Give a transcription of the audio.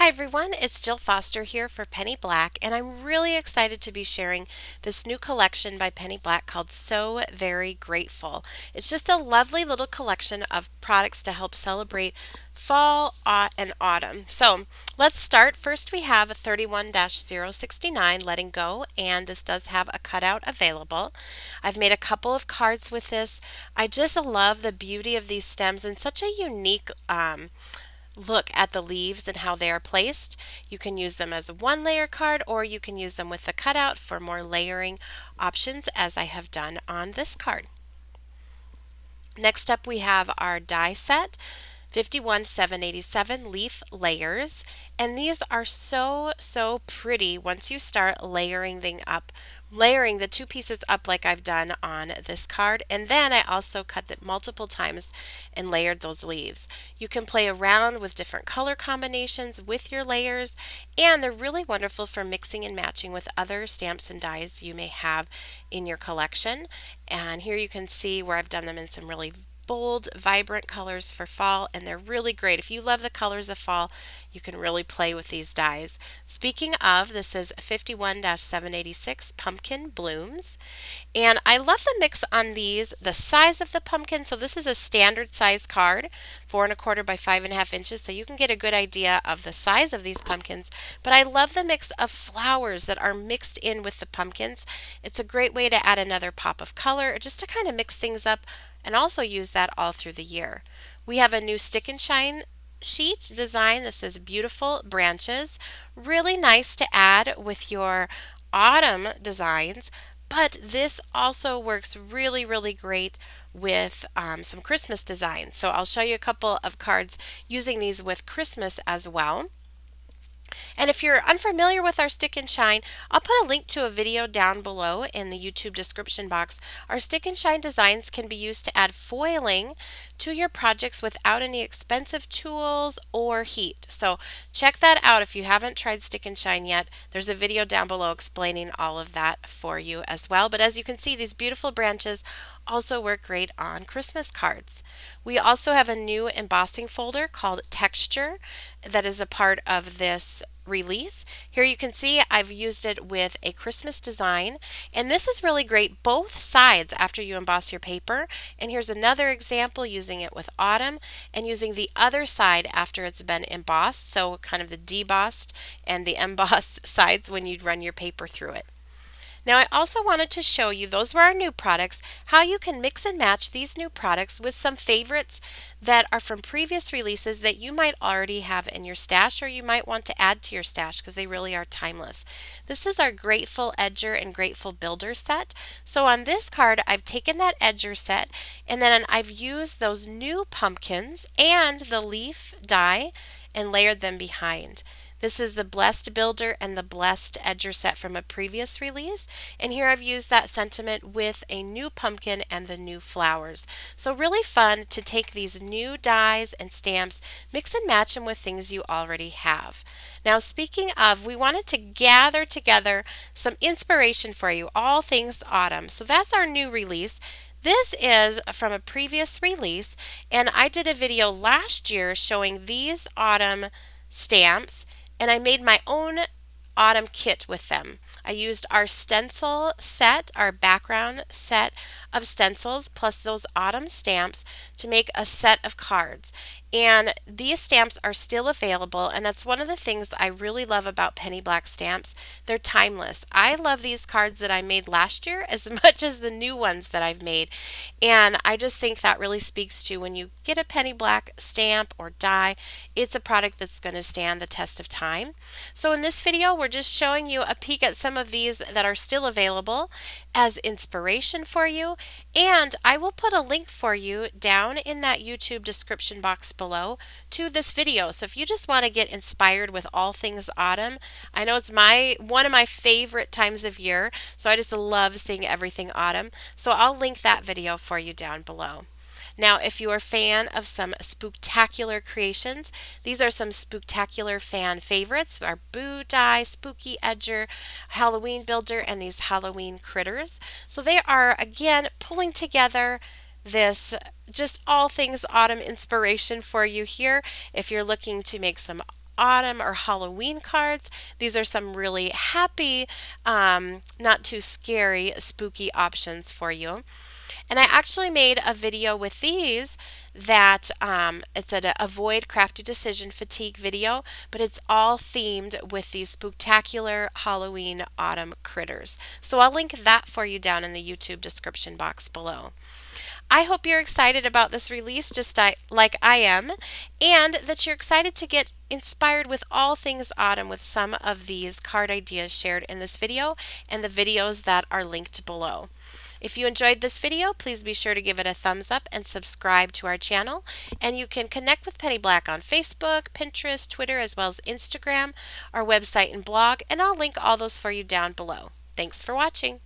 everyone, it's Jill Foster here for Penny Black, and I'm really excited to be sharing this new collection by Penny Black called So Very Grateful. It's just a lovely little collection of products to help celebrate fall and autumn. So let's start. First, we have a 31-069 Letting Go, and this does have a cutout available. I've made a couple of cards with this. I just love the beauty of these stems and such a unique look at the leaves and how they are placed. You can use them as a one layer card or you can use them with the cutout for more layering options as I have done on this card. Next up we have our die set. 51-787 leaf layers, and these are so pretty once you start layering the two pieces up like I've done on this card. And then I also cut it multiple times and layered those leaves. You can play around with different color combinations with your layers, and they're really wonderful for mixing and matching with other stamps and dies you may have in your collection. And here you can see where I've done them in some really bold, vibrant colors for fall, and they're really great. If you love the colors of fall, you can really play with these dies. Speaking of, this is 51-786 Pumpkin Blooms, and I love the mix on these, the size of the pumpkin. So this is a standard size card, 4¼ by 5½ inches, so you can get a good idea of the size of these pumpkins. But I love the mix of flowers that are mixed in with the pumpkins. It's a great way to add another pop of color, just to kind of mix things up and also use that all through the year. We have a new stick and shine sheet design. This is Beautiful Branches. Really nice to add with your autumn designs, but this also works really great with some Christmas designs. So I'll show you a couple of cards using these with Christmas as well. And if you're unfamiliar with our stick and shine, I'll put a link to a video down below in the YouTube description box. Our stick and shine designs can be used to add foiling to your projects without any expensive tools or heat. So check that out if you haven't tried stick and shine yet. There's a video down below explaining all of that for you as well. But as you can see, these beautiful branches also work great on Christmas cards. We also have a new embossing folder called Texture that is a part of this release. Here you can see I've used it with a Christmas design, and this is really great both sides after you emboss your paper. And here's another example using it with autumn and using the other side after it's been embossed, so kind of the debossed and the embossed sides when you run your paper through it. Now I also wanted to show you, those were our new products, how you can mix and match these new products with some favorites that are from previous releases that you might already have in your stash or you might want to add to your stash because they really are timeless. This is our Grateful Edger and Grateful Builder set. So on this card I've taken that Edger set and then I've used those new pumpkins and the leaf die and layered them behind. This is the Blessed Builder and the Blessed Edger set from a previous release. And here I've used that sentiment with a new pumpkin and the new flowers. So really fun to take these new dies and stamps, mix and match them with things you already have. Now speaking of, we wanted to gather together some inspiration for you, all things autumn. So that's our new release. This is from a previous release, and I did a video last year showing these autumn stamps, and I made my own autumn kit with them. I used our stencil set, our background set of stencils, plus those autumn stamps to make a set of cards. And these stamps are still available, and that's one of the things I really love about Penny Black stamps. They're timeless. I love these cards that I made last year as much as the new ones that I've made. And I just think that really speaks to when you get a Penny Black stamp or die, it's a product that's going to stand the test of time. So in this video, we're just showing you a peek at some of these that are still available as inspiration for you. And I will put a link for you down in that YouTube description box below to this video. So if you just want to get inspired with all things autumn, I know it's one of my favorite times of year, so I just love seeing everything autumn. So I'll link that video for you down below. Now, if you're a fan of some Spooktacular creations, these are some Spooktacular fan favorites. Our Boo Die, Spooky Edger, Halloween Builder, and these Halloween critters. So they are, again, pulling together this just all things autumn inspiration for you here if you're looking to make some autumn or Halloween cards. These are some really happy, not too scary, spooky options for you. And I actually made a video with these that it's an avoid crafty decision fatigue video, but it's all themed with these spooktacular Halloween autumn critters. So I'll link that for you down in the YouTube description box below. I hope you're excited about this release like I am, and that you're excited to get inspired with all things autumn with some of these card ideas shared in this video and the videos that are linked below. If you enjoyed this video, please be sure to give it a thumbs up and subscribe to our channel. And you can connect with Penny Black on Facebook, Pinterest, Twitter, as well as Instagram, our website and blog, and I'll link all those for you down below. Thanks for watching.